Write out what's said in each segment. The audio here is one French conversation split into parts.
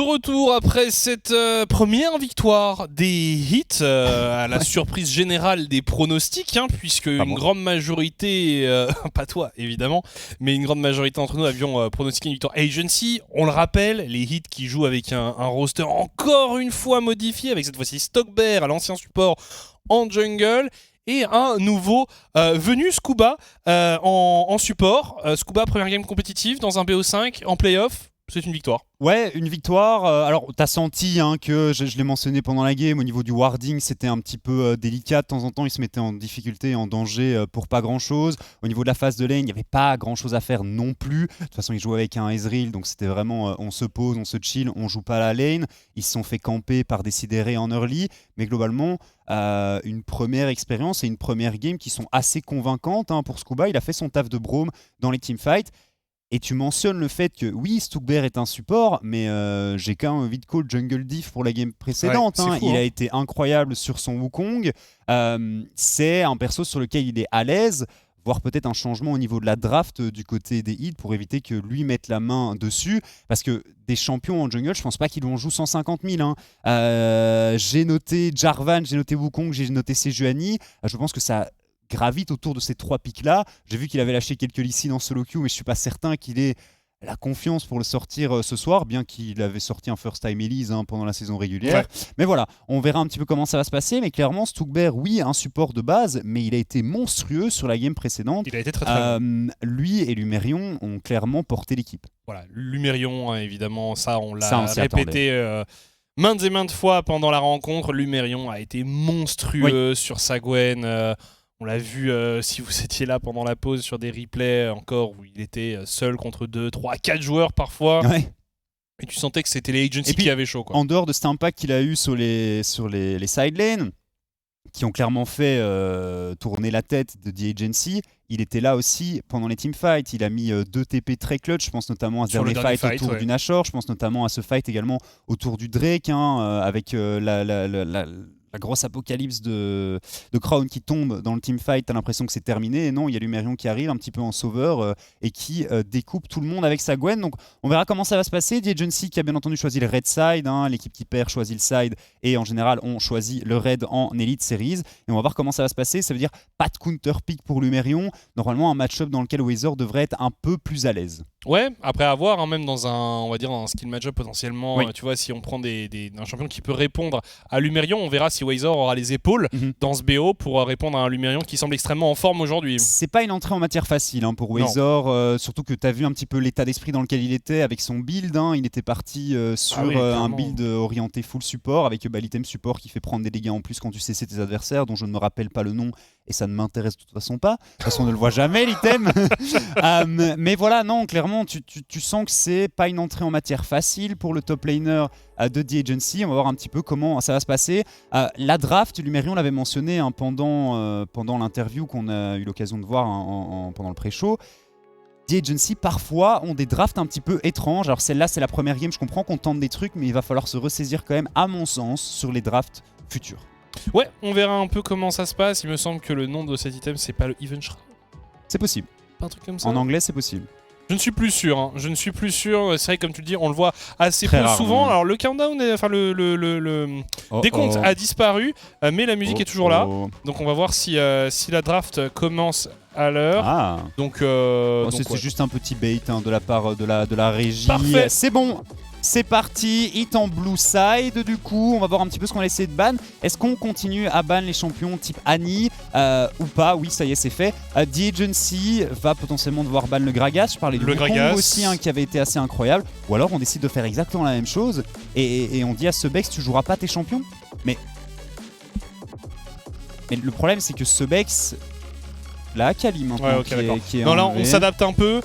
retour après cette première victoire des hits, à la surprise générale des pronostics, puisque une grande majorité, pas toi évidemment, mais une grande majorité d'entre nous avions pronostiqué une victoire Agency. On le rappelle, les hits qui jouent avec un roster encore une fois modifié, avec cette fois-ci Stockbear à l'ancien support en jungle, et un nouveau venu, Scuba, en support. Scuba, première game compétitive dans un BO5 en playoff. C'est une victoire. Ouais, une victoire. Alors, t'as senti que je l'ai mentionné pendant la game, au niveau du warding, c'était un petit peu délicat. De temps en temps, il se mettait en difficulté, en danger pour pas grand-chose. Au niveau de la phase de lane, il n'y avait pas grand-chose à faire non plus. De toute façon, il jouait avec un Ezreal, donc c'était vraiment on se pose, on se chill, on joue pas la lane. Ils se sont fait camper par Décidéré en early. Mais globalement, une première expérience et une première game qui sont assez convaincantes pour Scuba. Il a fait son taf de Braum dans les teamfights. Et tu mentionnes le fait que oui, Stockbear est un support, mais j'ai quand même envie de call Jungle Diff pour la game précédente. Ouais, fou, il a été incroyable sur son Wukong. C'est un perso sur lequel il est à l'aise, voire peut-être un changement au niveau de la draft du côté des hits pour éviter que lui mette la main dessus. Parce que des champions en jungle, je pense pas qu'ils en jouent 150 000. J'ai noté Jarvan, j'ai noté Wukong, j'ai noté Sejuani. Je pense que ça gravite autour de ces trois pics-là. J'ai vu qu'il avait lâché quelques Lee en solo queue, mais je suis pas certain qu'il ait la confiance pour le sortir ce soir, bien qu'il avait sorti un first time Elise pendant la saison régulière. Ouais. Mais voilà, on verra un petit peu comment ça va se passer. Mais clairement, Stockbear, oui, un support de base, mais il a été monstrueux sur la game précédente. Il a été très très bon. Lui et Lumerion ont clairement porté l'équipe. Voilà, Lumerion, évidemment, ça on l'a répété maintes et maintes fois pendant la rencontre. Lumerion a été monstrueux sur sa Gwen. On l'a vu, si vous étiez là pendant la pause, sur des replays encore où il était seul contre 2, 3, 4 joueurs parfois. Ouais. Et tu sentais que c'était les agencies qui avaient chaud. En dehors de cet impact qu'il a eu sur les side lanes, qui ont clairement fait tourner la tête de The Agency, il était là aussi pendant les teamfights. Il a mis 2 TP très clutch. Je pense notamment à ce dernier fight autour du Nashor. Je pense notamment à ce fight également autour du Drake, avec la grosse apocalypse de Crown qui tombe dans le teamfight. T'as l'impression que c'est terminé. Et non, il y a Lumerion qui arrive un petit peu en sauveur et qui découpe tout le monde avec sa Gwen. Donc on verra comment ça va se passer. The Agency qui a bien entendu choisi le red side. L'équipe qui perd choisit le side. Et en général, on choisit le red en Elite Series. Et on va voir comment ça va se passer. Ça veut dire pas de counter pick pour Lumerion. Normalement, un match-up dans lequel Weezer devrait être un peu plus à l'aise. Ouais, après avoir, même dans un skill match-up potentiellement, tu vois, si on prend un champion qui peut répondre à Lumerion, on verra si Weezer aura les épaules dans ce BO pour répondre à un Lumerion qui semble extrêmement en forme aujourd'hui. C'est pas une entrée en matière facile pour Weezer, surtout que tu as vu un petit peu l'état d'esprit dans lequel il était avec son build. Il était parti sur un build orienté full support avec l'item support qui fait prendre des dégâts en plus quand tu CC tes adversaires, dont je ne me rappelle pas le nom et ça ne m'intéresse de toute façon pas, parce qu'on ne le voit jamais l'item. Mais voilà, non, clairement, tu sens que c'est pas une entrée en matière facile pour le top laner de The Agency. On va voir un petit peu comment ça va se passer. La draft, Lumerion l'avait mentionné pendant l'interview qu'on a eu l'occasion de voir pendant le pré-show. The Agency parfois ont des drafts un petit peu étranges. Alors celle-là, c'est la première game, je comprends qu'on tente des trucs, mais il va falloir se ressaisir quand même, à mon sens, sur les drafts futurs. Ouais, on verra un peu comment ça se passe. Il me semble que le nom de cet item, c'est pas le Even Shroud. C'est possible. Pas un truc comme ça. En anglais, c'est possible. Je ne suis plus sûr. Je ne suis plus sûr. C'est vrai, comme tu le dis, on le voit assez peu souvent. Alors le countdown, le décompte a disparu, mais la musique est toujours là. Donc on va voir si la draft commence à l'heure. Donc c'est juste un petit bait de la part de la régie. Parfait. C'est bon. C'est parti, hit en blue side du coup, on va voir un petit peu ce qu'on a essayé de ban. Est-ce qu'on continue à ban les champions type Annie ou pas? Oui, ça y est, c'est fait. The Agency va potentiellement devoir ban le Gragas. Je parlais du Wukong aussi qui avait été assez incroyable. Ou alors on décide de faire exactement la même chose et on dit à Sebex, tu joueras pas tes champions. Mais le problème c'est que Sebex... Là, Kali maintenant qui est non, là on s'adapte un peu,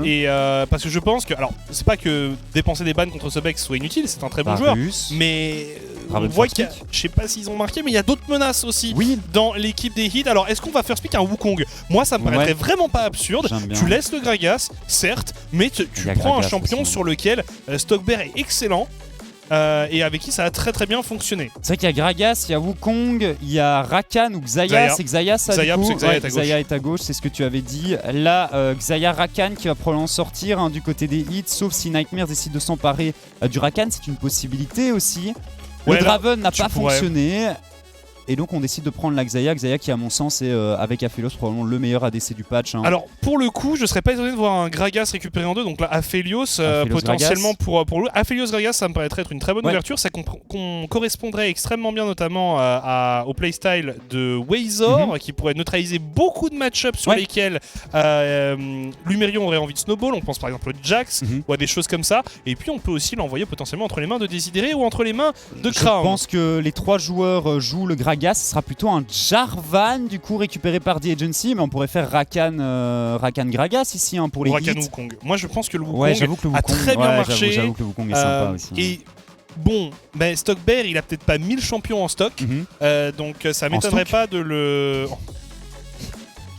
et parce que je pense que, alors c'est pas que dépenser des bans contre Sebex soit inutile, c'est un très bon joueur, mais on voit qu'il y a, je sais pas s'ils ont marqué, mais il y a d'autres menaces aussi dans l'équipe des hits. Alors est-ce qu'on va faire speak un Wukong? Moi ça me paraîtrait vraiment pas absurde. Tu laisses le Gragas, certes, mais tu prends un champion sur lequel Stockbear est excellent. et avec qui ça a très très bien fonctionné. C'est vrai qu'il y a Gragas, il y a Wukong, il y a Rakan ou Xayah. C'est Xayah ça Xayah, du coup. Xayah est à gauche, c'est ce que tu avais dit. Là, Xayah Rakan qui va probablement sortir du côté des hits, sauf si Nightmare décide de s'emparer du Rakan, c'est une possibilité aussi. Le Draven n'a pas fonctionné. Et donc on décide de prendre la Xayah qui à mon sens est avec Aphelios probablement le meilleur ADC du patch. Alors pour le coup je serais pas étonné de voir un Gragas récupéré en deux, donc là Aphelios potentiellement Gragas. pour lui. Aphelios Gragas ça me paraîtrait être une très bonne ouverture, ça correspondrait extrêmement bien notamment au playstyle de Wazor qui pourrait neutraliser beaucoup de match-ups sur lesquels Lumerion aurait envie de snowball, on pense par exemple au Jax ou à des choses comme ça, et puis on peut aussi l'envoyer potentiellement entre les mains de Désidéré ou entre les mains de Crown. Je pense que les 3 joueurs jouent le Gragas, ce sera plutôt un Jarvan du coup récupéré par The Agency, mais on pourrait faire Rakan Gragas ici pour les hits. Rakan Wukong. Moi je pense que le Wukong a très bien marché. J'avoue que le Wukong est sympa aussi. Et bon, Stock Bear il a peut-être pas 1000 champions en stock, donc ça m'étonnerait pas de le...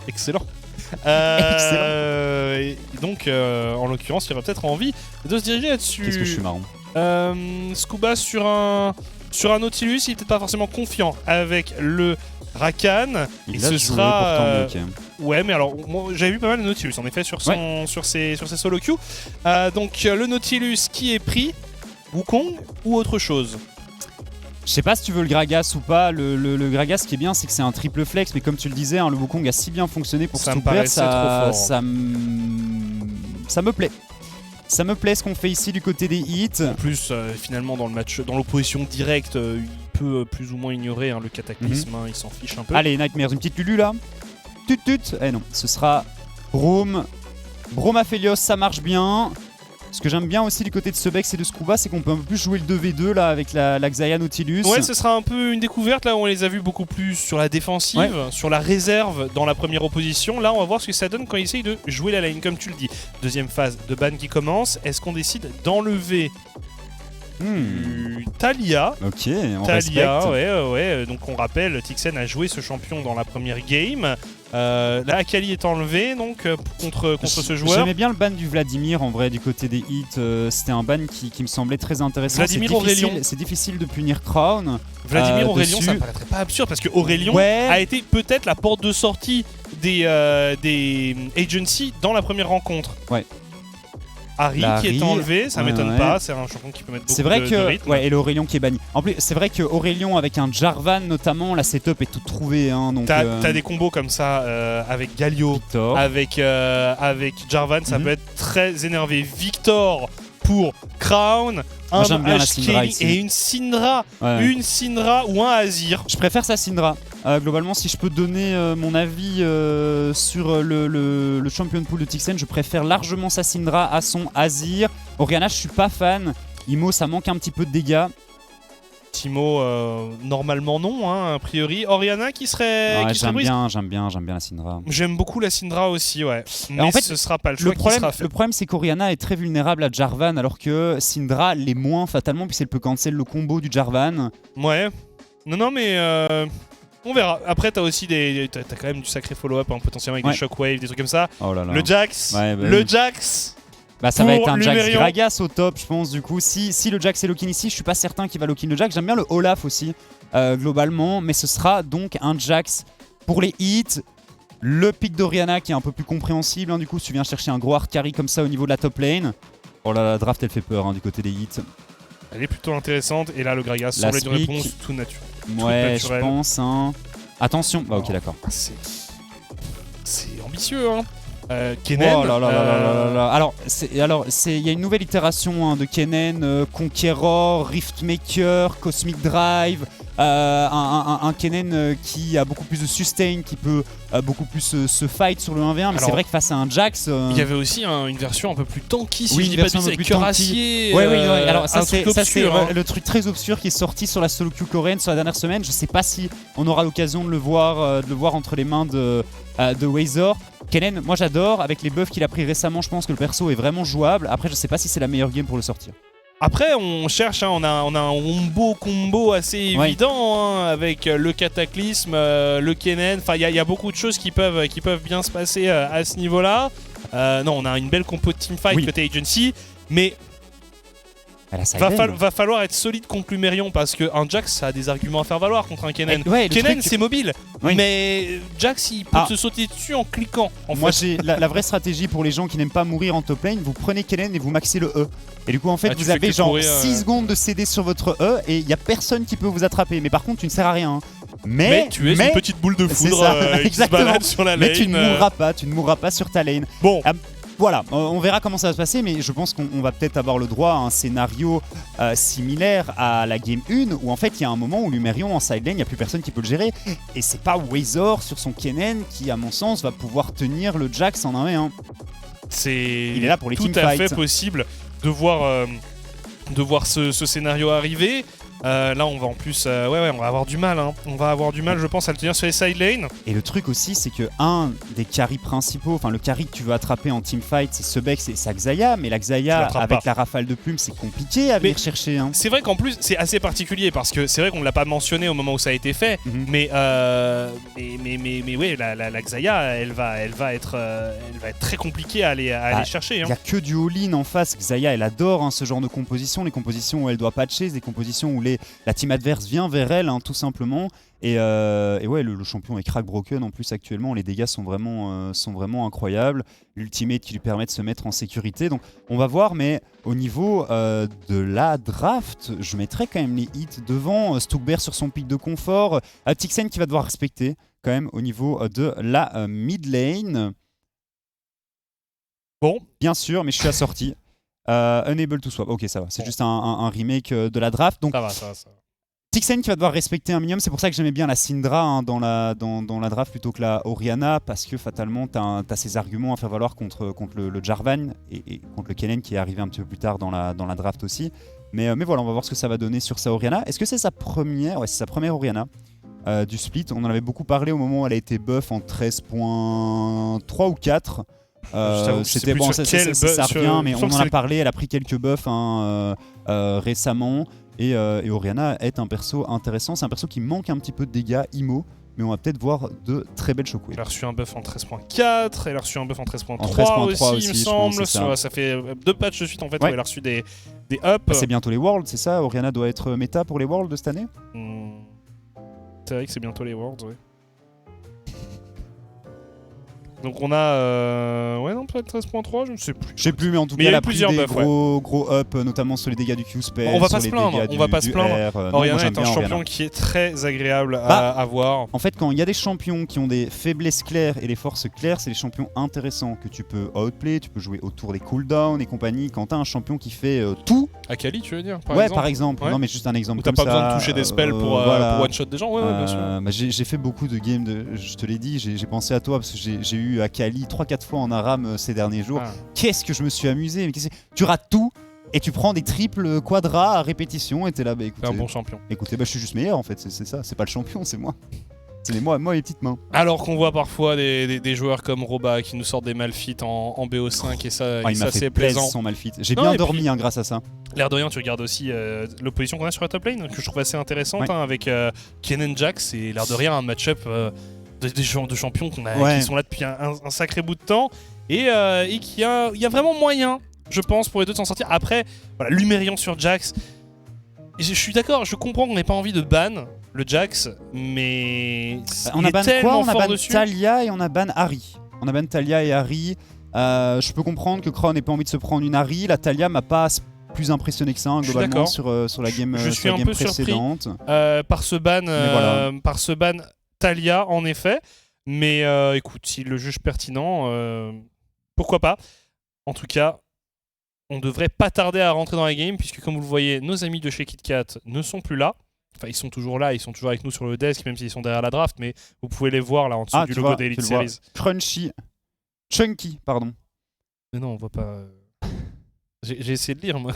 Excellent. Et donc en l'occurrence il aurait peut-être envie de se diriger là-dessus. Qu'est-ce que je suis marrant. Scuba sur un Nautilus, il est peut-être pas forcément confiant avec le Rakan. Et ce sera ouais, mais alors moi j'avais vu pas mal de Nautilus en effet sur ses solo queues. Donc le Nautilus qui est pris, Wukong ou autre chose. Je sais pas si tu veux le Gragas ou pas. Le Gragas, ce qui est bien, c'est que c'est un triple flex, mais comme tu le disais, le Wukong a si bien fonctionné pour ça me paraissait trop fort. Ça me plaît. Ça me plaît ce qu'on fait ici du côté des hits. En plus, finalement, dans le match, dans l'opposition directe, il peut plus ou moins ignorer le cataclysme, il s'en fiche un peu. Allez, Nightmare, une petite Lulu là. Tut. Eh non, ce sera Braum Aphelios, ça marche bien. Ce que j'aime bien aussi du côté de Sebex et de Scuba, c'est qu'on peut un peu plus jouer le 2v2 là avec la Xayah Nautilus. Ouais, ce sera un peu une découverte. Là, on les a vus beaucoup plus sur la défensive, sur la réserve dans la première opposition. Là, on va voir ce que ça donne quand ils essayent de jouer la lane, comme tu le dis. Deuxième phase de ban qui commence. Est-ce qu'on décide d'enlever Taliyah? Ok, on Taliyah, respecte. ouais. Donc on rappelle, Tixen a joué ce champion dans la première game. Là, Akali est enlevé donc contre ce joueur. J'aimais bien le ban du Vladimir en vrai du côté des hits. C'était un ban qui me semblait très intéressant. Vladimir Aurelion. C'est difficile de punir Crown. Vladimir Aurelion, ça me paraîtrait pas absurde parce que Aurelion a été peut-être la porte de sortie des agencies dans la première rencontre. Ouais. Harry qui est enlevé, ça m'étonne pas, c'est un champion qui peut mettre beaucoup de rythme. Ouais, et l'Aurelion qui est banni. En plus, c'est vrai que Aurelion avec un Jarvan notamment, la setup est toute trouvée. T'as des combos comme ça avec Galio, avec Jarvan, ça peut être très énervé. Victor pour Crown, un Ashkelly et une Syndra. Une Syndra ou un Azir. Je préfère sa Syndra. Globalement, si je peux donner mon avis sur le champion pool de Tixen, je préfère largement sa Syndra à son Azir. Orianna, je suis pas fan. Imo, ça manque un petit peu de dégâts. Timo, normalement non, a priori. Orianna qui serait... j'aime bien la Syndra. J'aime beaucoup la Syndra aussi, ouais. Mais en fait, ce sera pas le choix qui sera fait. Le problème, c'est qu'Orianna est très vulnérable à Jarvan, alors que Syndra l'est moins fatalement, puisqu'elle peut cancel le combo du Jarvan. Ouais. Non, mais... on verra. Après, t'as aussi t'as quand même du sacré follow-up, potentiellement avec des shockwaves, des trucs comme ça. Oh là là. Le Jax. Le Jax. Ça va être un Jax Gragas au top, je pense, du coup. Si le Jax est lock-in ici, je suis pas certain qu'il va lock-in le Jax. J'aime bien le Olaf aussi, globalement. Mais ce sera donc un Jax pour les hits. Le pick d'Orianna qui est un peu plus compréhensible, du coup, si tu viens chercher un gros hard carry comme ça au niveau de la top lane. Oh là, la draft, elle fait peur du côté des hits. Elle est plutôt intéressante. Et là, le Gragas semble être une réponse tout naturelle. Ouais, je pense. Attention. Ok, d'accord. C'est ambitieux, Kennen. Oh là là là là. Alors, il y a une nouvelle itération de Kennen, Conqueror, Riftmaker, Cosmic Drive, un Kennen qui a beaucoup plus de sustain, qui peut beaucoup plus se fight sur le 1v1, mais c'est vrai que face à un Jax... Il y avait aussi une version un peu plus tanky, si je dis pas de bêtises, avec cuirassier. Oui, alors ça c'est le truc très obscur qui est sorti sur la solo queue coréenne sur la dernière semaine. Je sais pas si on aura l'occasion de le voir entre les mains de Wazor. Kennen, moi j'adore, avec les buffs qu'il a pris récemment, je pense que le perso est vraiment jouable. Après, je sais pas si c'est la meilleure game pour le sortir. Après, on cherche, on a un combo assez évident avec le Cataclysme, le Kennen. Enfin, il y a beaucoup de choses qui peuvent bien se passer à ce niveau-là. Non, on a une belle compo de teamfight côté Agency, mais Va falloir être solide contre Lumerion parce qu'un Jax ça a des arguments à faire valoir contre un Kennen. Kennen c'est mobile, mais Jax il peut se sauter dessus en cliquant. Moi j'ai la vraie stratégie pour les gens qui n'aiment pas mourir en top lane, vous prenez Kennen et vous maxez le E. Et du coup en fait vous avez genre 6 secondes de CD sur votre E et il n'y a personne qui peut vous attraper. Mais par contre tu ne sers à rien. Mais tu es une petite boule de foudre qui se balade sur la lane. Mais tu ne mourras pas sur ta lane. Bon. Voilà, on verra comment ça va se passer, mais je pense qu'on va peut-être avoir le droit à un scénario similaire à la game 1, où en fait il y a un moment où Lumerion en side lane, il n'y a plus personne qui peut le gérer, et c'est pas Wazor sur son Kennen qui, à mon sens, va pouvoir tenir le Jax en 1v1. Il est là pour les tout à fait possible de voir ce scénario arriver. Là on va en plus on va avoir du mal on va avoir du mal je pense à le tenir sur les side lanes. Et le truc aussi c'est que un des carries principaux, enfin le carry que tu veux attraper en teamfight c'est Sebex et sa Xayah, mais la Xayah avec la rafale de plumes c'est compliqué à venir chercher. C'est vrai qu'en plus c'est assez particulier parce que c'est vrai qu'on ne l'a pas mentionné au moment où ça a été fait, mais oui la Xayah elle va être très compliquée à aller chercher. Il n'y a que du all-in en face. Xayah elle adore ce genre de composition, les compositions où elle doit patcher, des compositions où la team adverse vient vers elle tout simplement et ouais le champion est crack broken en plus actuellement, les dégâts sont vraiment incroyables, l'ultimate qui lui permet de se mettre en sécurité, donc on va voir, mais au niveau de la draft je mettrais quand même les hits devant. Stugbear sur son pic de confort, Tixen qui va devoir respecter quand même au niveau de la mid lane. Bon bien sûr, mais je suis assorti. Unable to swap, ok ça va, c'est juste un remake de la draft. Donc, ça va. Tixen qui va devoir respecter un minimum, c'est pour ça que j'aimais bien la Syndra dans la draft plutôt que la Orianna, parce que fatalement t'as ces arguments à faire valoir contre le Jarvan et contre le Kennen qui est arrivé un petit peu plus tard dans la draft aussi. Mais voilà, on va voir ce que ça va donner sur sa Orianna. Est-ce que c'est sa première Orianna du split? On en avait beaucoup parlé au moment où elle a été buff en 13.3 ou 4. C'était bon, ça revient, mais on en a parlé, elle a pris quelques buffs récemment, et Orianna est un perso intéressant, c'est un perso qui manque un petit peu de dégâts IMO, mais on va peut-être voir de très belles shockwaves. Elle a reçu un buff en 13.4, elle a reçu un buff en 13.3 aussi, il me semble, ça fait 2 patchs de suite en fait où elle a reçu des ups. C'est bientôt les Worlds, c'est ça? Orianna doit être méta pour les Worlds de cette année? C'est vrai que c'est bientôt les Worlds, oui. Donc on a non peut-être 13.3, je ne sais plus. Je sais plus, mais en tout cas elle a pris des gros up, notamment sur les dégâts du Q-Spell. On va pas se plaindre, Orianna est un champion qui est très agréable à voir. En fait quand il y a des champions qui ont des faiblesses claires et des forces claires, c'est des champions intéressants que tu peux outplay, tu peux jouer autour des cooldowns et compagnie. Quand t'as un champion qui fait tout... Akali tu veux dire par exemple. Non mais juste un exemple comme ça. T'as pas besoin de toucher des spells pour one-shot des gens, bien sûr. J'ai fait beaucoup de games, je te l'ai dit, j'ai pensé à toi parce que j'ai eu Akali 3-4 fois en Aram ces derniers jours. Qu'est-ce que je me suis amusé, mais tu rates tout et tu prends des triples quadras à répétition et t'es là, écoutez, un bon champion. Écoutez, je suis juste meilleur en fait, c'est ça, c'est pas le champion, c'est moi. C'est moi les petites mains. Alors qu'on voit parfois des joueurs comme Roba qui nous sortent des malfits en BO5 et ça, c'est plaisant. Son malfit. J'ai bien dormi grâce à ça. L'air de rien, tu regardes aussi l'opposition qu'on a sur la top lane que je trouve assez intéressante avec Kennen Jax, et l'air de rien un match-up de champions qui sont là depuis un sacré bout de temps et qu'il y a vraiment moyen, je pense, pour les deux de s'en sortir. Après, voilà, Lumerion sur Jax, je suis d'accord, je comprends qu'on n'ait pas envie de ban le Jax, mais on a ban quoi? On a ban Talia et on a ban Ahri. On a ban Talia et Ahri. Je peux comprendre que Crown n'ait pas envie de se prendre une Ahri. La Talia m'a pas plus impressionné que ça globalement sur la game, précédente. Par ce ban Talia en effet, mais écoute, s'il le juge pertinent, pourquoi pas. En tout cas, on devrait pas tarder à rentrer dans la game, puisque comme vous le voyez, nos amis de chez KitKat ne sont plus là. Enfin, ils sont toujours là, ils sont toujours avec nous sur le desk, même s'ils sont derrière la draft, mais vous pouvez les voir là en dessous du logo d'Elite Series. Chunky, pardon. Mais non, on voit pas. J'ai essayé de lire, moi.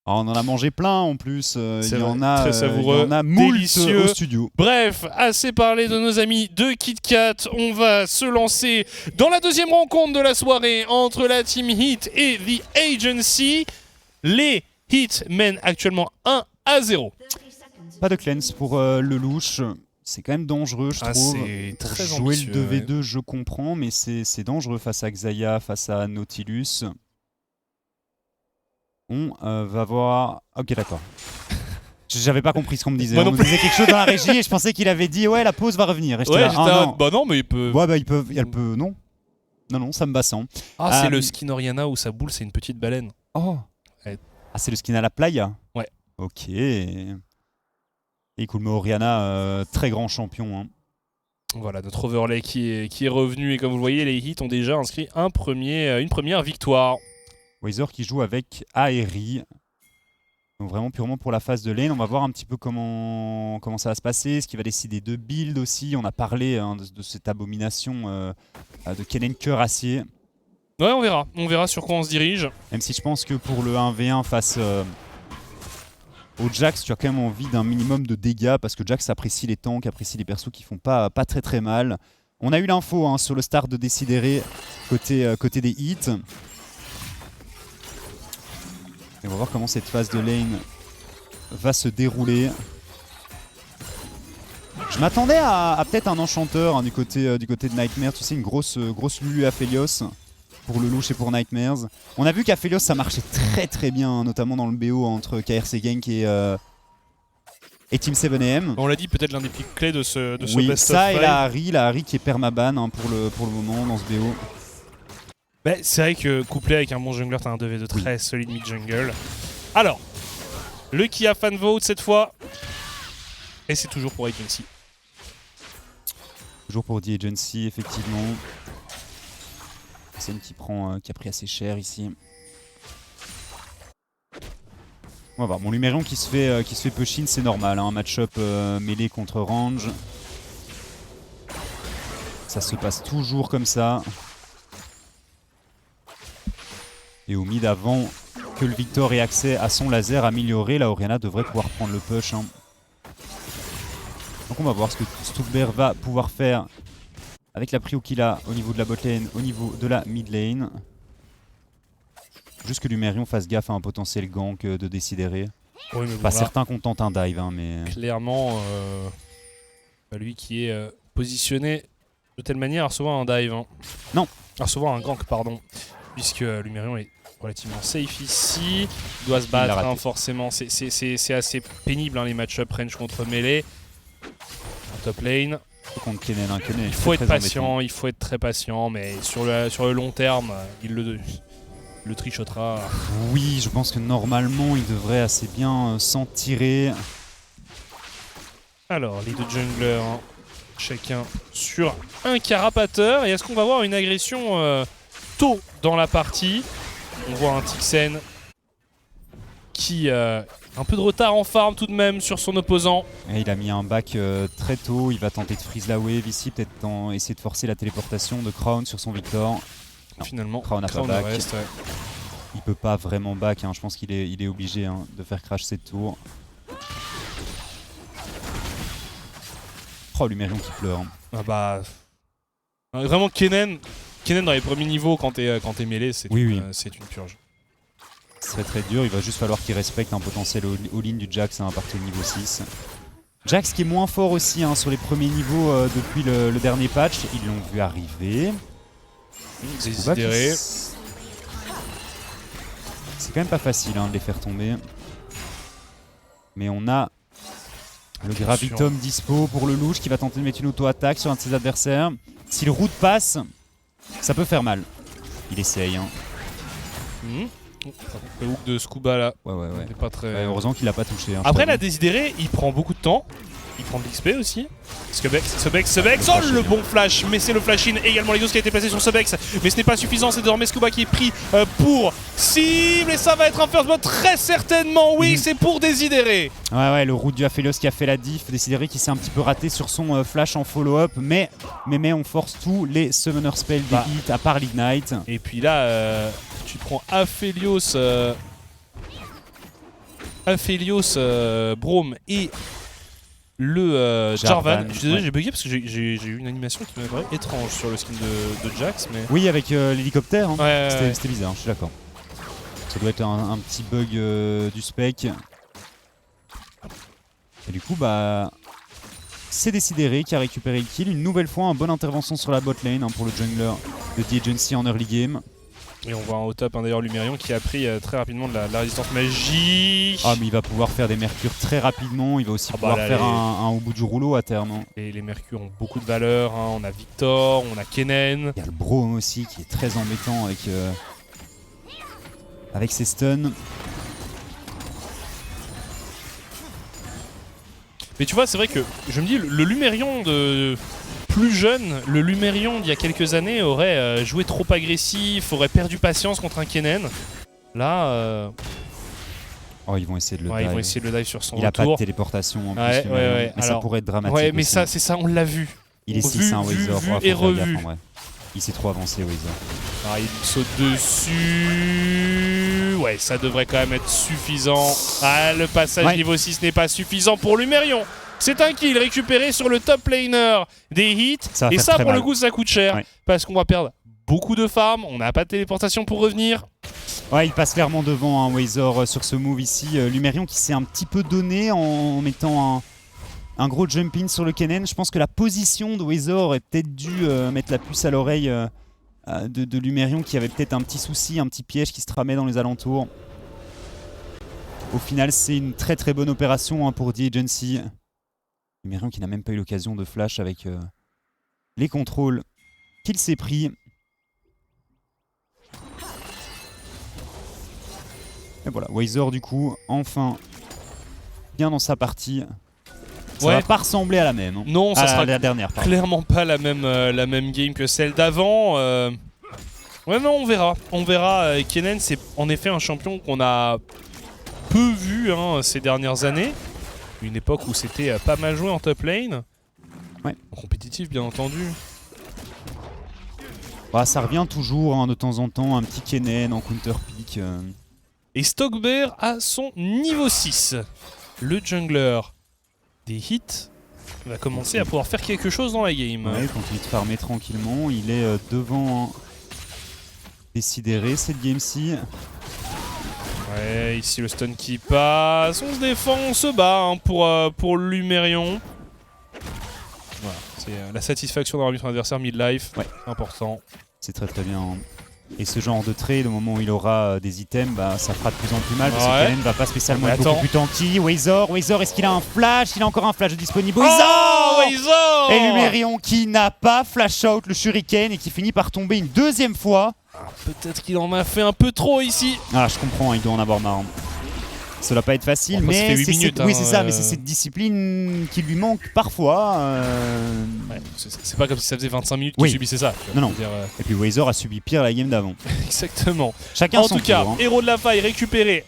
On en a mangé plein en plus, il y en a très savoureux, il y en a moult délicieux au studio. Bref, assez parlé de nos amis de KitKat, on va se lancer dans la deuxième rencontre de la soirée entre la Team Heat et The Agency. Les Heat mènent actuellement 1-0. Pas de cleanse pour le louche. C'est quand même dangereux, je trouve. C'est très jouer le 2v2, je comprends, mais c'est dangereux face à Xayah, face à Nautilus. On va voir... Ok, d'accord. J'avais pas compris ce qu'on me disait. Moi on non me disait quelque chose dans la régie et je pensais qu'il avait dit ouais, la pause va revenir. Et Ouais, là, j'étais ah, non. bah non, mais il peut. Ouais, bah elle peut. Non. Non, ça me bat sans. Ah, c'est le skin Oriana où sa boule, c'est une petite baleine. Oh. Ouais. Ah, c'est le skin à la playa. Ouais. Ok. Et cool, mais Oriana, très grand champion. Hein. Voilà, notre overlay qui est revenu. Et comme vous le voyez, les hits ont déjà inscrit une première victoire. Weiser qui joue avec Aeri. Donc vraiment purement pour la phase de lane. On va voir un petit peu comment ça va se passer. Ce qui va décider de build aussi. On a parlé de cette abomination de Kennen Cuirassier. Ouais, on verra. On verra sur quoi on se dirige. Même si je pense que pour le 1v1 face au Jax, tu as quand même envie d'un minimum de dégâts. Parce que Jax apprécie les tanks, apprécie les persos qui font pas très mal. On a eu l'info hein, sur le start de Décidéré côté des hits. Et on va voir comment cette phase de lane va se dérouler. Je m'attendais à peut-être un enchanteur hein, du côté de Nightmare. Tu sais, une grosse Lulu Aphelios pour le louche et pour Nightmares. On a vu qu'Aphelios ça marchait très bien, hein, notamment dans le BO entre KRC Genk et Team 7AM. On l'a dit, peut-être l'un des pics clés de ce oui, best ça of et la Harry qui est permaban hein, pour le moment dans ce BO. Bah, c'est vrai que couplé avec un bon jungler, t'as un 2v2 très solide mid-jungle. Alors, le Kia fan vote cette fois. Et c'est toujours pour Agency. Toujours pour The Agency, effectivement. C'est une qui a pris assez cher ici. On va voir. Bon, Lumérion qui se fait push-in, c'est normal. Hein, un match-up mêlé contre range. Ça se passe toujours comme ça. Et au mid avant que le Victor ait accès à son laser amélioré, la Oriana devrait pouvoir prendre le push. Hein. Donc on va voir ce que Stuckbear va pouvoir faire avec la prio qu'il a au niveau de la bot lane, au niveau de la mid lane. Juste que Lumérion fasse gaffe à un potentiel gank de Décidéré. Oui, mais bon, pas certain qu'on tente un dive, hein, mais... Clairement, lui qui est positionné de telle manière à recevoir un dive. Hein. Non. À recevoir un gank, pardon. Puisque Lumérion est relativement safe ici. Il doit se battre, hein, forcément. C'est assez pénible, hein, les match-up range contre melee. En top lane. Contre Kennen, hein, Kennen, il faut être patient, il faut être très patient, mais sur le long terme, il le trichotera. Oui, je pense que normalement, il devrait assez bien s'en tirer. Alors, les deux junglers, hein, chacun sur un carapateur. Et est-ce qu'on va voir une agression tôt dans la partie? On voit un Tixen qui un peu de retard en farm tout de même sur son opposant. Et il a mis un back très tôt, il va tenter de freeze la wave ici, peut-être essayer de forcer la téléportation de Crown sur son Victor. Non, finalement, Crown n'a pas back. Reste, ouais. Il peut pas vraiment back, hein. Je pense qu'il est obligé hein, de faire crash cette tour. Oh, Lumérion qui pleure. Hein. Ah bah... Vraiment, Kennen dans les premiers niveaux, quand t'es mêlé, c'est une purge. Ce serait très dur, il va juste falloir qu'il respecte un potentiel all-in du Jax hein, à partir du niveau 6. Jax qui est moins fort aussi hein, sur les premiers niveaux depuis le dernier patch. Ils l'ont vu arriver. Décidéré. C'est quand même pas facile hein, de les faire tomber. Mais on a le Gravitum dispo pour le louche qui va tenter de mettre une auto-attaque sur un de ses adversaires. Si le route passe, ça peut faire mal. Il essaye. Hein. Le hook de Scuba là. Ouais. Pas très... heureusement qu'il l'a pas touché. Hein, après la Décidéré, il prend beaucoup de temps. Il prend de l'XP aussi. Subex. Oh le bon flash. Mais c'est le flash-in également les qui a été placé sur Subex. Mais ce n'est pas suffisant. C'est désormais Scuba qui est pris pour cible. Et ça va être un first blood très certainement. Oui, c'est pour Décidéré. Ouais, le route du Aphelios qui a fait la diff. Décidéré qui s'est un petit peu raté sur son flash en follow-up. Mais on force tous les summoner spells des hits à part l'Ignite. Et puis là, tu prends Aphelios, Braum et le Jarvan. Je suis désolé, j'ai bugué parce que j'ai eu une animation qui m'est étrange sur le skin de Jax. Mais... Oui, avec l'hélicoptère. Hein. Ouais. C'était bizarre, je suis d'accord. Ça doit être un petit bug du spec. Et du coup, bah, c'est Décidéré qui a récupéré le kill. Une nouvelle fois, une bonne intervention sur la bot lane hein, pour le jungler de The Agency en early game. Et on voit au top d'ailleurs Lumérion qui a pris très rapidement de la résistance magie. Ah mais il va pouvoir faire des mercures très rapidement, il va aussi pouvoir faire un au bout du rouleau à terme. Hein. Et les mercures ont beaucoup de valeur, hein. On a Victor, on a Kennen. Il y a le Braum aussi qui est très embêtant avec ses stuns. Mais tu vois, c'est vrai que je me dis, le Lumérion de plus jeune, le Lumérion d'il y a quelques années aurait joué trop agressif, aurait perdu patience contre un Kennen. Là, oh, ils vont essayer de le dive. Ils vont essayer de le dive sur son Il retour. a pas de téléportation en plus. Mais alors, ça pourrait être dramatique. Ouais, mais aussi. ça, c'est ça, on l'a vu. Il est 6 un Wazor. Vu et revu. Gaffe, il s'est trop avancé Wazor. Ah, il saute dessus. Ouais, ça devrait quand même être suffisant. Ah, le passage niveau 6 n'est pas suffisant pour Lumérion. C'est un kill récupéré sur le top laner des hits. Et ça, pour le coup, ça coûte cher. Parce qu'on va perdre beaucoup de farm. On n'a pas de téléportation pour revenir. Ouais, il passe clairement devant un Wazor sur ce move ici. Lumérion qui s'est un petit peu donné en mettant un gros jump in sur le Kennen. Je pense que la position de Wazor est peut-être dû mettre la puce à l'oreille de Lumérion qui avait peut-être un petit souci, un petit piège qui se tramait dans les alentours. Au final, c'est une très très bonne opération pour The Agency. Lumérion qui n'a même pas eu l'occasion de flash avec les contrôles qu'il s'est pris. Et voilà, Wazor du coup, enfin, bien dans sa partie. Ça va pas ressembler à la même. Hein. Non, ça sera la dernière. Clairement pas la même game que celle d'avant. Ouais, mais on verra. On verra. Kennen, c'est en effet un champion qu'on a peu vu ces dernières années. Une époque où c'était pas mal joué en top lane. Ouais. En compétitif, bien entendu. Bah, ça revient toujours de temps en temps, un petit Kennen en counter pick. Et Stockbear à son niveau 6. Le jungler des hits va commencer à pouvoir faire quelque chose dans la game. Ouais, continue de farmer tranquillement. Il est devant Décidéré cette game-ci. Ouais, ici le stun qui passe. On se défend, on se bat pour Lumérion. Voilà, c'est la satisfaction d'avoir mis son adversaire mid-life. Ouais. Important. C'est très très bien. Et ce genre de trade, au moment où il aura des items, bah, ça fera de plus en plus mal parce que Kennen va pas spécialement être beaucoup plus tanky. Wazor, est-ce qu'il a un flash? Il a encore un flash disponible. Wazor Et Lumérion qui n'a pas flash out le shuriken et qui finit par tomber une deuxième fois. Peut-être qu'il en a fait un peu trop ici. Ah, je comprends, il doit en avoir marre. Ça doit pas être facile, bon, mais c'est ça, mais c'est cette discipline qui lui manque parfois. Ouais, c'est pas comme si ça faisait 25 minutes qu'il subissait ça. Non. Dire, Et puis Wazor a subi pire la game d'avant. Exactement. Chacun en tout cas, tour, héros de la faille récupéré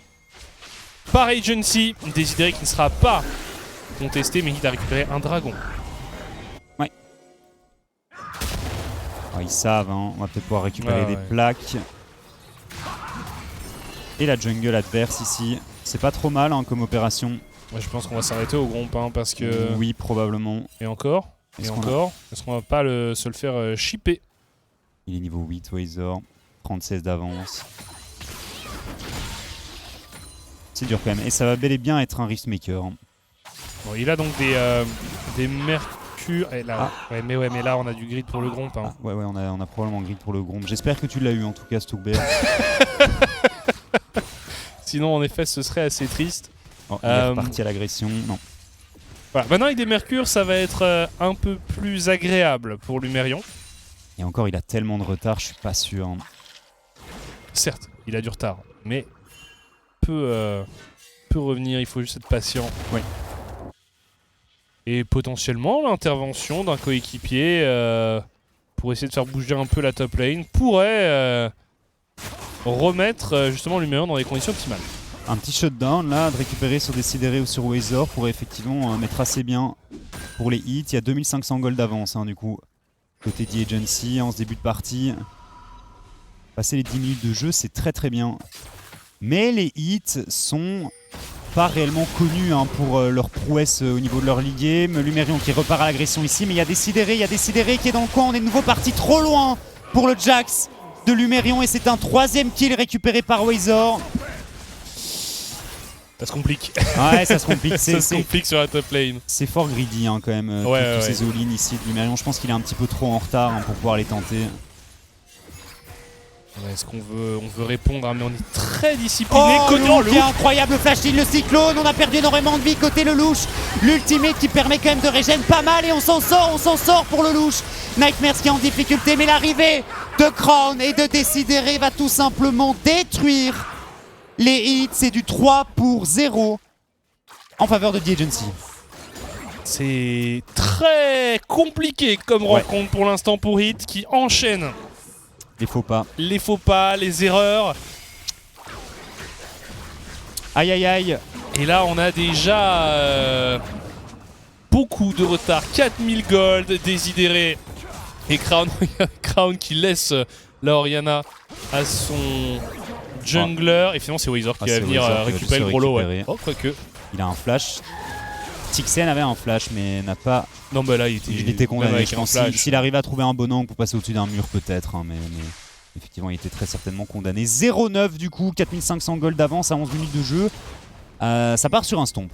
par Agency. Décidéré qui ne sera pas contesté, mais qui a récupéré un dragon. Ouais. Oh, ils savent, on va peut-être pouvoir récupérer des plaques. Et la jungle adverse ici. C'est pas trop mal comme opération. Ouais, je pense qu'on va s'arrêter au groupe parce que... Oui, probablement. Et encore. Est-ce qu'on va pas se le faire shipper? Il est niveau 8, Wazor. 36 d'avance. C'est dur quand même. Et ça va bel et bien être un Riftmaker. Bon, il a donc des mercures. Et là, mais là, on a du grid pour le groupe. Ouais, on a probablement grid pour le groupe. J'espère que tu l'as eu en tout cas, Stockbear. Sinon, en effet, ce serait assez triste. Oh, il est reparti à l'agression. Non. Voilà. Maintenant, avec des mercures, ça va être un peu plus agréable pour Lumérion. Et encore, il a tellement de retard, je suis pas sûr. Certes, il a du retard, mais peut revenir, il faut juste être patient. Oui. Et potentiellement, l'intervention d'un coéquipier pour essayer de faire bouger un peu la top lane pourrait remettre justement Lumérion dans des conditions optimales. Un petit shutdown là, de récupérer sur Décidéré ou sur Wazor pourrait effectivement mettre assez bien pour les hits. Il y a 2500 gold d'avance du coup. Côté The Agency en ce début de partie. Passer les 10 minutes de jeu, c'est très très bien. Mais les hits sont pas réellement connus pour leur prouesse au niveau de leur league game. Lumérion qui repart à l'agression ici, mais il y a Décidéré qui est dans le coin. On est de nouveau parti trop loin pour le Jax de Lumérion et c'est un troisième kill récupéré par Wazor. Ça se complique. Ouais, ça se complique. Ça se complique sur la top lane. C'est fort greedy quand même, tous ces all-in ici de Lumérion. Je pense qu'il est un petit peu trop en retard pour pouvoir les tenter. Est-ce qu'on veut répondre, hein, mais on est très discipliné. Oh, Côté incroyable flash heal, le cyclone, on a perdu énormément de vie côté Lelouch. L'ultimate qui permet quand même de régène pas mal et on s'en sort pour Lelouch. Nightmares qui est en difficulté, mais l'arrivée de Crown et de Décidéré va tout simplement détruire les hits. C'est du 3-0 en faveur de The Agency. C'est très compliqué comme rencontre pour l'instant pour Hit qui enchaîne les faux pas, les erreurs. Aïe aïe aïe. Et là on a déjà beaucoup de retard. 4000 gold, Désidéré et Crown. Crown qui laisse la Oriana à son jungler. Et finalement c'est Wizard qui va venir récupérer le gros lot. Ouais. Oh, quoique. Il a un flash. Tixen avait un flash mais n'a pas... Non bah là il était condamné. Je pense s'il arrive à trouver un bon angle pour passer au-dessus d'un mur peut-être. Hein, mais effectivement il était très certainement condamné. 0-9 du coup, 4500 gold d'avance à 11 minutes de jeu. Ça part sur un stomp.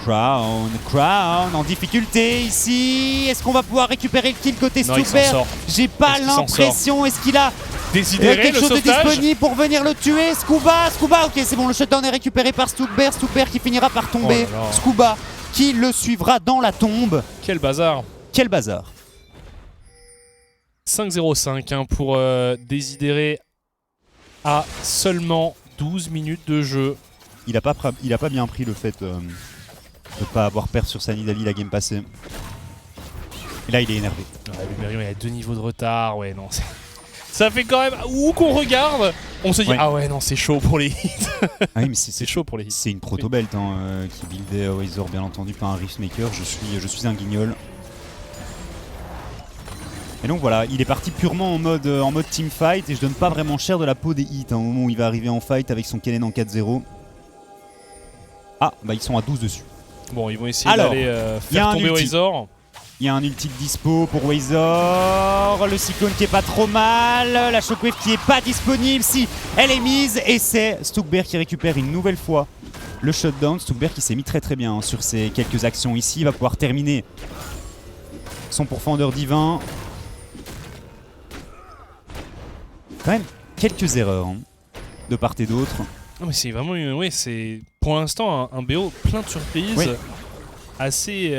Crown en difficulté ici. Est-ce qu'on va pouvoir récupérer le kill côté Stuber? J'ai pas l'impression. Est-ce qu'il a Désidéré, quelque chose de disponible pour venir le tuer? Scuba, ok c'est bon, le shutdown est récupéré par Stuber qui finira par tomber. Scuba qui le suivra dans la tombe. Quel bazar. 5-0-5 hein, pour Désidéré à seulement 12 minutes de jeu. Il a pas bien pris le fait de ne pas avoir perdu sur sa Nidalee la game passée. Et là il est énervé. Lumerion il a 2 niveaux de retard, ouais non. Ça fait quand même, où qu'on regarde, on se dit ah ouais non c'est chaud pour les hits. Ah oui mais c'est chaud pour les hits. C'est une proto-belt hein, qui buildait Razor bien entendu par un Riftmaker. Je suis un guignol. Et donc voilà, il est parti purement en mode teamfight et je donne pas vraiment cher de la peau des hits hein, au moment où il va arriver en fight avec son Kennen en 4-0. Ah bah ils sont à 12 dessus. Bon ils vont essayer d'aller faire tomber Razor. Il y a un ulti de dispo pour Razor, le cyclone qui est pas trop mal, la shockwave qui est pas disponible, si elle est mise et c'est Stuber qui récupère une nouvelle fois le shutdown. Stuber qui s'est mis très bien hein, sur ses quelques actions ici, il va pouvoir terminer son pourfendeur divin. Quand même quelques erreurs hein, de part et d'autre. Non mais c'est vraiment c'est pour l'instant un BO plein de surprises, assez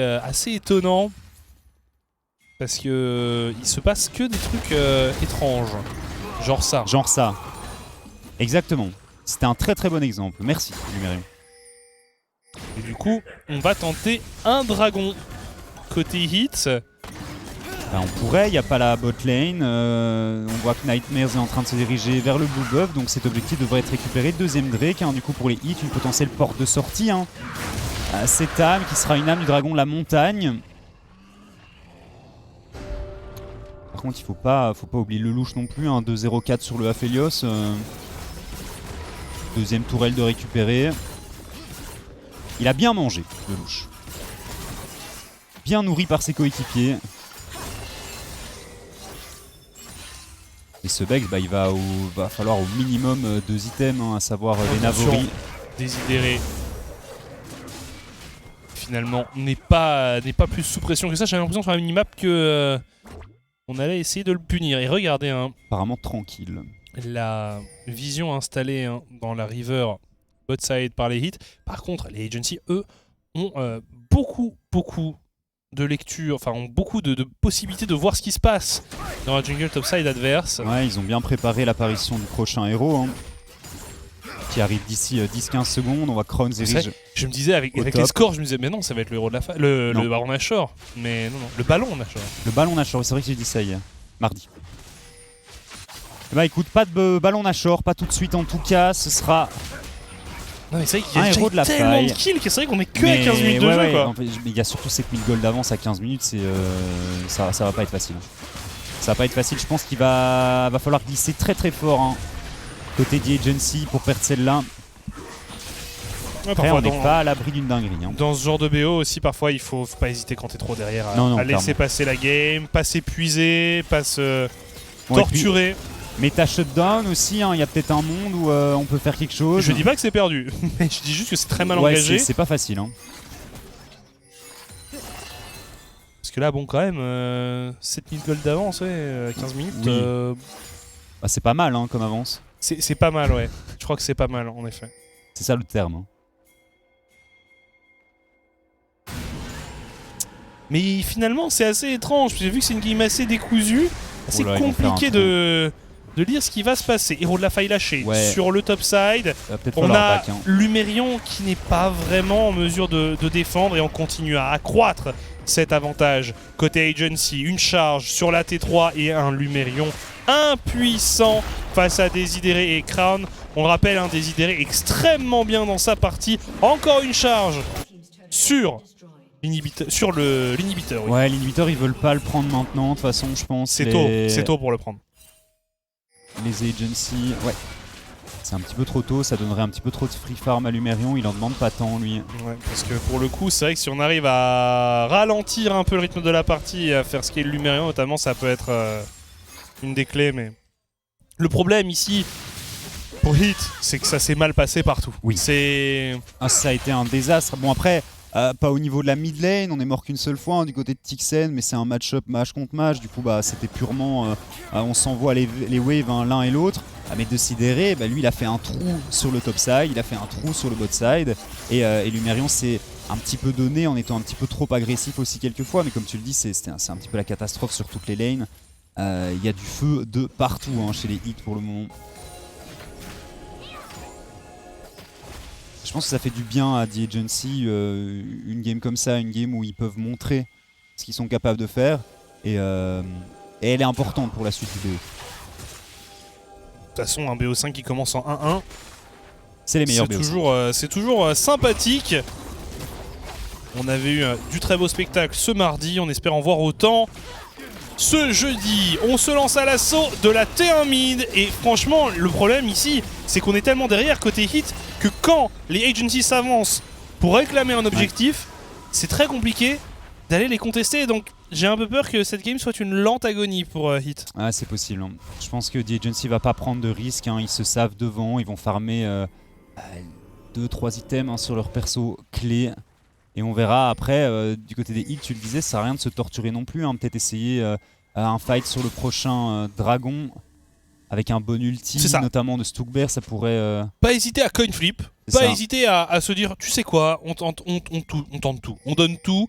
étonnant. Parce que il se passe que des trucs étranges. Genre ça. Exactement. C'était un très bon exemple. Merci, Lumerion. Et du coup, on va tenter un dragon. Côté hit. On pourrait, il n'y a pas la bot lane. On voit que Nightmares est en train de se diriger vers le blue buff. Donc cet objectif devrait être récupéré. Deuxième Drake. Hein, du coup, pour les hits, une potentielle porte de sortie. Hein. Cette âme qui sera une âme du dragon de la montagne. Par contre, il faut pas oublier le louche non plus, hein, 2-0-4 sur le Aphelios. Deuxième tourelle de récupérer. Il a bien mangé, le louche. Bien nourri par ses coéquipiers. Et ce Bex, il va falloir au minimum 2 items, hein, à savoir les Navori. Désidéré. Finalement, n'est pas plus sous pression que ça. J'avais l'impression sur la minimap que... on allait essayer de le punir. Et regardez, hein, apparemment tranquille. La vision installée hein, dans la river bot side par les hits. Par contre, les agency, eux, ont beaucoup de lecture, enfin ont beaucoup de possibilités de voir ce qui se passe dans la jungle topside adverse. Ouais, ils ont bien préparé l'apparition du prochain héros. Hein, qui arrive d'ici 10-15 secondes. On va Crown Zerige. Je me disais, avec les scores, je me disais, mais non, ça va être le héros de la le baron Nashor. Mais non, le ballon Nashor. Le ballon Nashor, c'est vrai que j'ai dit ça hier, mardi. Bah écoute, pas de ballon Nashor, pas tout de suite en tout cas, ce sera... Non mais c'est vrai qu'il y a déjà tellement de kills que c'est vrai qu'on est que à 15 minutes de jeu quoi. En fait, il y a surtout 7000 gold d'avance à 15 minutes, ça va pas être facile. Ça va pas être facile, je pense qu'il va falloir glisser très fort hein, côté The Agency pour perdre celle-là. Après on n'est pas à l'abri d'une dinguerie. Hein. Dans ce genre de BO aussi parfois il faut pas hésiter quand t'es trop derrière à laisser passer la game, pas s'épuiser, pas se torturer. Mais t'as shutdown aussi, il y a peut-être un monde où on peut faire quelque chose. Je dis pas que c'est perdu, mais je dis juste que c'est très mal engagé. C'est pas facile. Hein. Parce que là, bon, quand même, 7000 gold d'avance, 15 minutes. Oui. Bah, c'est pas mal hein, comme avance. C'est pas mal, ouais. Je crois que c'est pas mal, en effet. C'est ça le terme. Hein. Mais finalement, c'est assez étrange. J'ai vu que c'est une game assez décousue. C'est compliqué de lire ce qui va se passer. Héros de la faille lâché sur le top side. On a back, hein. Lumérion qui n'est pas vraiment en mesure de défendre et on continue à accroître cet avantage. Côté Agency, une charge sur la T3 et un Lumérion impuissant face à Désidéré et Crown. On le rappelle, hein, Désidéré extrêmement bien dans sa partie. Encore une charge sur l'inhibiteur. Oui. Ouais, l'inhibiteur, ils veulent pas le prendre maintenant. De toute façon, je pense. C'est tôt pour le prendre. Les agencies, ouais. C'est un petit peu trop tôt, ça donnerait un petit peu trop de free farm à Lumérion, il en demande pas tant lui. Ouais, parce que pour le coup, c'est vrai que si on arrive à ralentir un peu le rythme de la partie et à faire ce qu'est le Lumérion notamment, ça peut être une des clés. Mais le problème ici, pour Hit, c'est que ça s'est mal passé partout. Oui. Ça a été un désastre. Bon après, pas au niveau de la mid lane, on est mort qu'une seule fois hein, du côté de Tixen, mais c'est un match-up match contre match, du coup bah, c'était purement, on s'envoie les waves hein, l'un et l'autre. Mais Désidéré, bah, lui il a fait un trou sur le top side, il a fait un trou sur le bot side, et Lumérion s'est un petit peu donné en étant un petit peu trop agressif aussi quelquefois, mais comme tu le dis, c'est un petit peu la catastrophe sur toutes les lanes. Il y a du feu de partout hein, chez les hits pour le moment. Je pense que ça fait du bien à The Agency, une game comme ça, une game où ils peuvent montrer ce qu'ils sont capables de faire. Et elle est importante pour la suite du BO. De toute façon, un BO5 qui commence en 1-1, c'est les meilleurs BO5. C'est toujours sympathique. On avait eu du très beau spectacle ce mardi, on espère en voir autant. Ce jeudi, on se lance à l'assaut de la T1 mid et franchement, le problème ici, c'est qu'on est tellement derrière côté hit que quand les agencies s'avancent pour réclamer un objectif, c'est très compliqué d'aller les contester. Donc j'ai un peu peur que cette game soit une lente agonie pour hit. Ah, c'est possible. Hein. Je pense que The Agency va pas prendre de risques. Hein. Ils se savent devant, ils vont farmer 2-3 items hein, sur leur perso clé. Et on verra après, du côté des hits, tu le disais, ça sert à rien de se torturer non plus. Hein. Peut-être essayer un fight sur le prochain dragon avec un bon ulti, notamment de Stookbear, ça pourrait... Pas hésiter à coin flip, pas hésiter à se dire, tu sais quoi, on tente tout, on donne tout.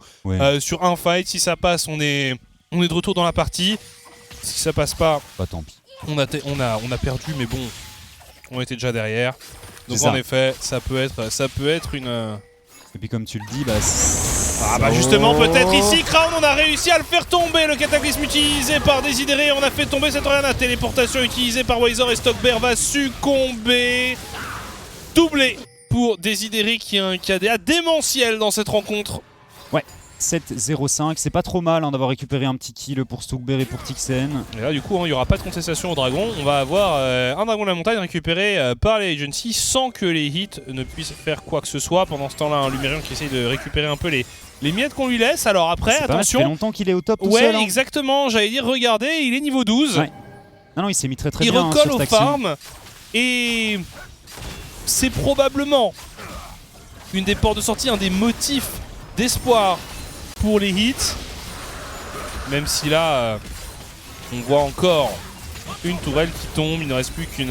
Sur un fight, si ça passe, on est de retour dans la partie. Si ça passe pas, bah, tant pis. On a perdu, mais bon, on était déjà derrière. Donc en effet, ça peut être une... Et puis comme tu le dis, justement peut-être ici, Crown, on a réussi à le faire tomber. Le cataclysme utilisé par Désidéré, on a fait tomber cette Orianna. Téléportation utilisée par Wazor et Stockbear va succomber. Doublé pour Désidéré qui a un KDA démentiel dans cette rencontre. Ouais, 7-0-5, c'est pas trop mal hein, d'avoir récupéré un petit kill pour Stookbear et pour Tixen. Et là du coup, il n'y aura pas de contestation au dragon. On va avoir un dragon de la montagne récupéré par les agencies sans que les hits ne puissent faire quoi que ce soit. Pendant ce temps-là, un Lumérion qui essaye de récupérer un peu les miettes qu'on lui laisse. Alors après, attention. Ça fait longtemps qu'il est au top tout seul. Ouais, exactement. J'allais dire, regardez, il est niveau 12. Ouais. Non, il s'est mis très bien. Il recolle au farm. Et c'est probablement une des portes de sortie, un des motifs d'espoir pour les hits. Même si là, on voit encore une tourelle qui tombe. Il ne reste plus qu'une...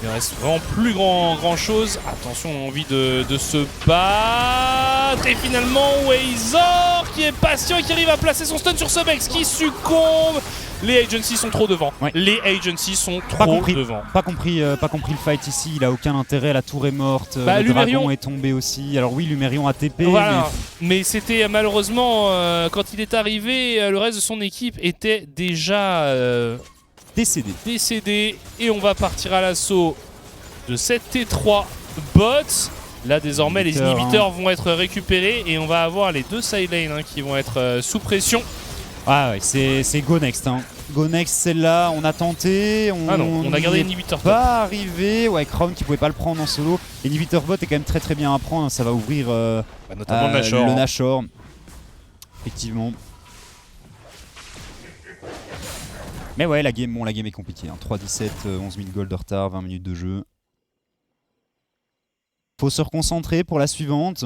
il ne reste vraiment plus grand chose. Attention, on a envie de se battre. Et finalement, Wazor qui est patient et qui arrive à placer son stun sur Subex qui succombe. Les agencies sont trop devant. Ouais. Les agencies sont trop devant. Pas compris le fight ici. Il a aucun intérêt. La tour est morte. Le dragon est tombé aussi. Alors oui, Lumérion a TP. Voilà. Mais c'était malheureusement, quand il est arrivé, le reste de son équipe était déjà... décédé. Et on va partir à l'assaut de cette T3 bot. Là désormais les inhibiteurs vont être récupérés et on va avoir les deux side lanes qui vont être sous pression. Ah ouais, c'est go next. Hein. Go next, celle-là, on a tenté. On a gardé l'inhibiteur top. Pas arrivé. Ouais, Crown qui pouvait pas le prendre en solo. L'inhibiteur bot est quand même très bien à prendre. Ça va ouvrir notamment le Nashor. Effectivement. Mais ouais, la game est compliquée. Hein. 3-17, 11 000 gold de retard, 20 minutes de jeu. Faut se reconcentrer pour la suivante.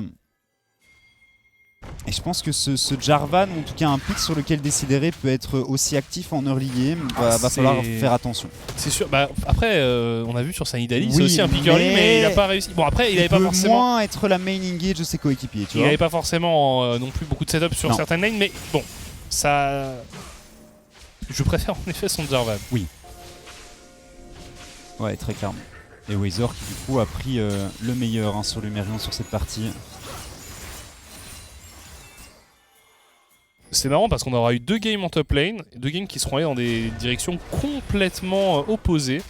Et je pense que ce Jarvan, ou en tout cas un pick sur lequel Décidéré peut être aussi actif en early game, va falloir faire attention. C'est sûr. Bah, après, on a vu sur Sanidali, c'est aussi un pick early, mais il n'a pas réussi. Bon, après, il avait pas forcément. Moins être la main engage de ses coéquipiers. Il n'avait pas forcément non plus beaucoup de setup sur certaines lanes, mais bon, ça. Je préfère en effet son Jarvan. Oui. Ouais, très clairement. Et Wazor qui du coup a pris le meilleur sur Lumerion sur cette partie. C'est marrant parce qu'on aura eu 2 games en top lane, 2 games qui seront allés dans des directions complètement opposées.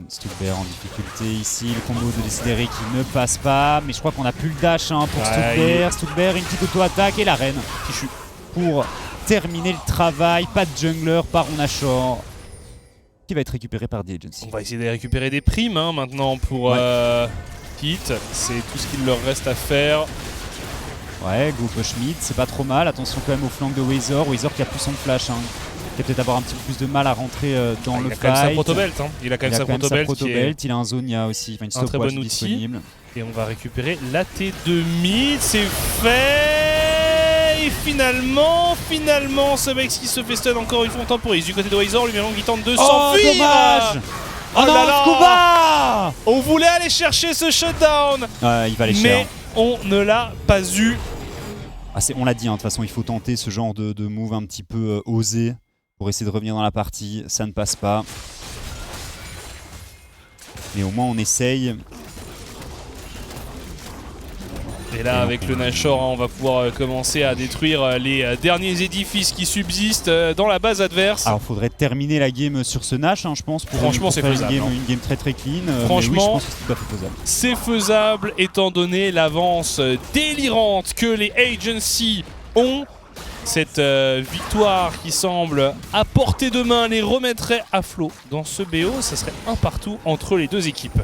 Stuckbear en difficulté ici, le combo de Décidéré qui ne passe pas, mais je crois qu'on a plus le dash pour Stuckbear. Stuckbear, une petite auto-attaque et l'arène qui chute pour terminer le travail. Pas de jungler par Onashor qui va être récupéré par The Agency. On va essayer de récupérer des primes maintenant pour Hit, c'est tout ce qu'il leur reste à faire. Ouais, go push mid, c'est pas trop mal. Attention quand même au flanc de Wazor. Wazor qui a plus son flash, qui va peut-être avoir un petit peu plus de mal à rentrer dans le fight. Il a quand même sa protobelt. Il a quand même sa protobelt. Il a un zone, il y a aussi une stopwatch disponible. Et on va récupérer la T2 mid, c'est fait. Et finalement, ce mec qui se fait stun encore une fois en temporise du côté de Wazor, lui qui tente de s'enfuir. Dommage. Oh là là, Scuba! On voulait aller chercher ce shutdown. Il va aller cher. Mais on ne l'a pas eu. On l'a dit, de toute façon, il faut tenter ce genre de move un petit peu osé pour essayer de revenir dans la partie. Ça ne passe pas. Mais au moins, on essaye. Et là, avec le Nashor, on va pouvoir commencer à détruire les derniers édifices qui subsistent dans la base adverse. Alors, il faudrait terminer la game sur ce Nash, je pense. Franchement, c'est faisable. Une game très très clean. Franchement, mais oui, je pense que c'est tout à fait faisable. C'est faisable, étant donné l'avance délirante que les Agency ont. Cette victoire qui semble à portée de main les remettrait à flot dans ce BO. Ça serait un partout entre les deux équipes.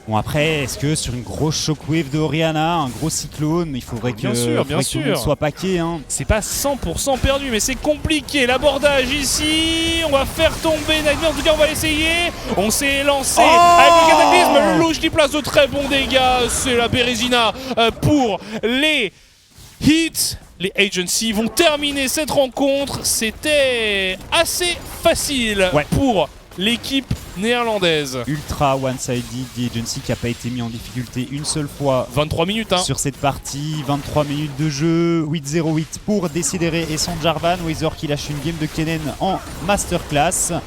Bon, après, est-ce que sur une grosse shockwave de Orianna, un gros cyclone, il faudrait que tout le monde soit paqué. C'est pas 100% perdu, mais c'est compliqué. L'abordage ici, on va faire tomber Nightmare. En tout cas, on va essayer. On s'est lancé avec le cataclysme. Le louche qui place de très bons dégâts. C'est la Bérésina pour les Hits. Les Agency vont terminer cette rencontre. C'était assez facile pour l'équipe néerlandaise. Ultra one-sided, The Agency qui n'a pas été mis en difficulté une seule fois. 23 minutes sur cette partie, 23 minutes de jeu, 8-0-8 pour Décidéré et son Jarvan. Wazor qui lâche une game de Kennen en masterclass.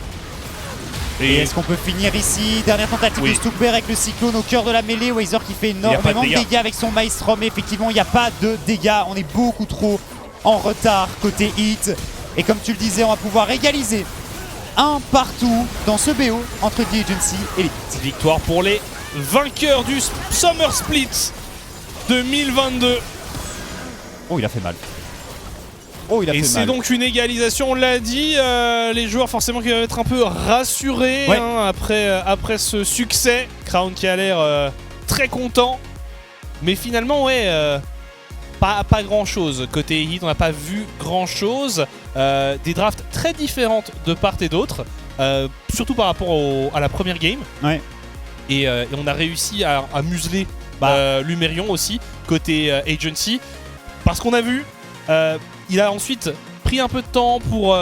Et est-ce qu'on peut finir ici? Dernière tentative de Stuckbear avec le cyclone au cœur de la mêlée. Wazor qui fait énormément de dégâts avec son Maelstrom. Mais effectivement, il n'y a pas de dégâts. On est beaucoup trop en retard côté Hit. Et comme tu le disais, on va pouvoir égaliser un partout dans ce BO entre The Agency et les Hit. Victoire pour les vainqueurs du Summer Split 2022. Oh, il a fait mal. Et c'est donc une égalisation, on l'a dit, les joueurs forcément qui doivent être un peu rassurés après ce succès. Crown qui a l'air très content, mais finalement pas grand chose. Côté Hit, on n'a pas vu grand chose. Des drafts très différentes de part et d'autre, surtout par rapport à la première game. Et on a réussi à museler Lumerion aussi, côté Agency, parce qu'on a vu... il a ensuite pris un peu de temps pour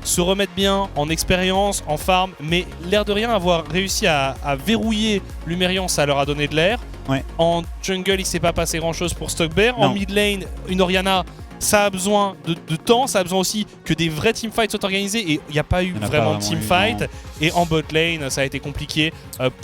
se remettre bien en expérience, en farm, mais l'air de rien, avoir réussi à verrouiller Lumerion, ça leur a donné de l'air. En jungle, il s'est pas passé grand chose pour Stuckbear. En mid lane, une Orianna, ça a besoin de temps, ça a besoin aussi que des vrais teamfights soient organisés, et il n'y a pas eu vraiment de teamfight. Et en bot lane, ça a été compliqué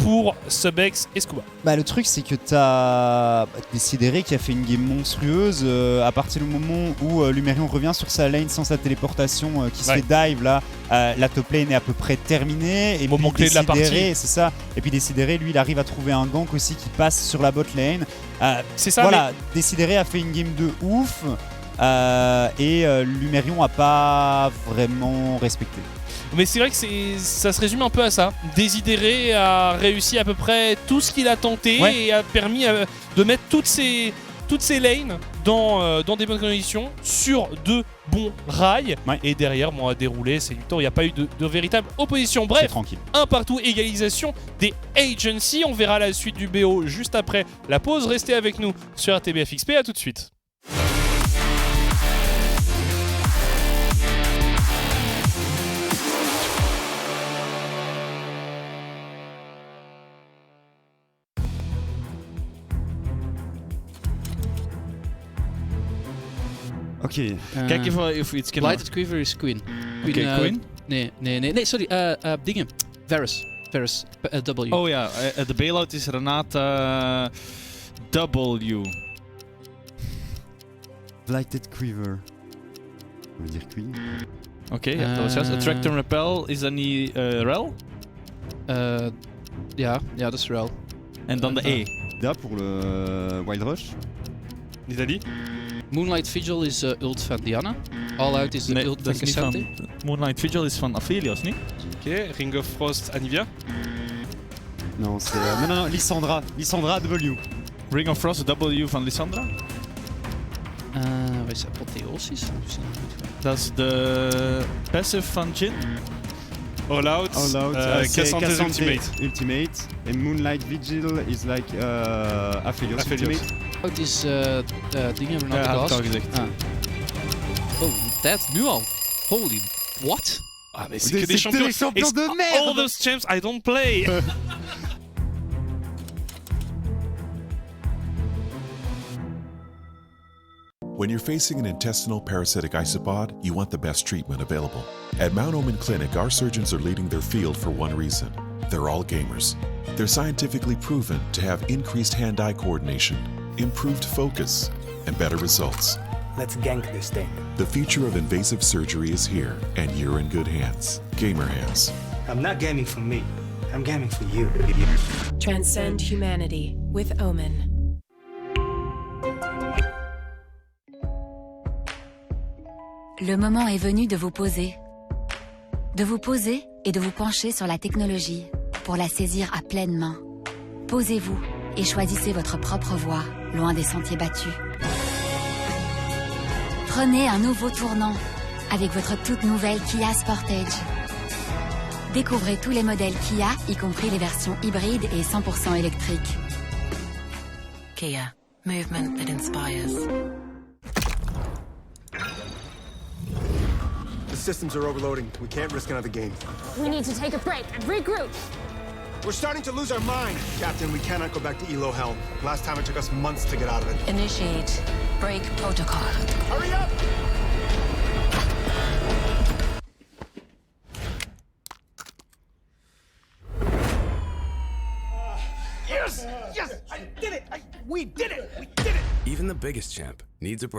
pour Subex et Scuba. Le truc, c'est que tu as Décidéré qui a fait une game monstrueuse à partir du moment où Lumerion revient sur sa lane sans sa téléportation qui se fait dive là. La top lane est à peu près terminée. Et moment clé de la partie. C'est ça. Et puis Décidéré, lui, il arrive à trouver un gank aussi qui passe sur la bot lane. C'est ça. Voilà, Décidéré a fait une game de ouf. Et Lumerion n'a pas vraiment respecté. Mais c'est vrai que ça se résume un peu à ça. Décidéré a réussi à peu près tout ce qu'il a tenté et a permis de mettre toutes ces lanes dans des bonnes conditions sur de bons rails. Et derrière, a déroulé ces victoires. Il n'y a pas eu de véritable opposition. Bref, un partout, égalisation des Agency. On verra la suite du BO juste après la pause. Restez avec nous sur RTBF XP. À tout de suite. Oké. Kijk even of we iets kunnen... Blighted Quiver is Queen. Queen? Nee, sorry. Dingen. Varus. W. Oh ja, de bailout is Renata W. Blighted Quiver. On va dire Queen. Oké, ja, dat was juist. Attract and Repel, is dat niet Rel? Ja, dat is Rel. En dan de E. Da pour le Wild Rush. Niet dat die? Moonlight Vigil is ult van Diana. All Out is de Nee, ult dat van is niet Cassandra. van... Moonlight Vigil is van Aphelios, niet? Oké, Ring of Frost, Anivia. Non, c'est... non, Lissandra. Lissandra W. Ring of Frost, W van Lissandra. Wat is dat? Apotheosis? Dat is de passive van Jhin. All Out, Cassandra's Ultimate. And Moonlight Vigil is like Aphelios Ultimate. Het is dingen van Ja, had ik al gezegd. Oh, dat nu al. Holy, what? Ah, mais c'est que des champions de merde. All those champs I don't play. When you're facing an intestinal parasitic isopod, you want the best treatment available. At Mount Omen Clinic, our surgeons are leading their field for one reason. They're all gamers. They're scientifically proven to have increased hand-eye coordination, improved focus, and better results. Let's gank this thing. The future of invasive surgery is here, and you're in good hands. Gamer hands. I'm not gaming for me. I'm gaming for you. Transcend humanity with Omen. Le moment est venu de vous poser. De vous poser et de vous pencher sur la technologie pour la saisir à pleine main. Posez-vous et choisissez votre propre voie, loin des sentiers battus. Prenez un nouveau tournant avec votre toute nouvelle Kia Sportage. Découvrez tous les modèles Kia, y compris les versions hybrides et 100% électriques. Kia, movement that inspires. The systems are overloading. We can't risk another game. We need to take a break and regroup. We're starting to lose our mind. Captain, we cannot go back to Elo Hell. Last time it took us months to get out of it. Initiate break protocol. Hurry up! Yes! Yes! I did it! We did it! We did it! Even the biggest champ needs a break.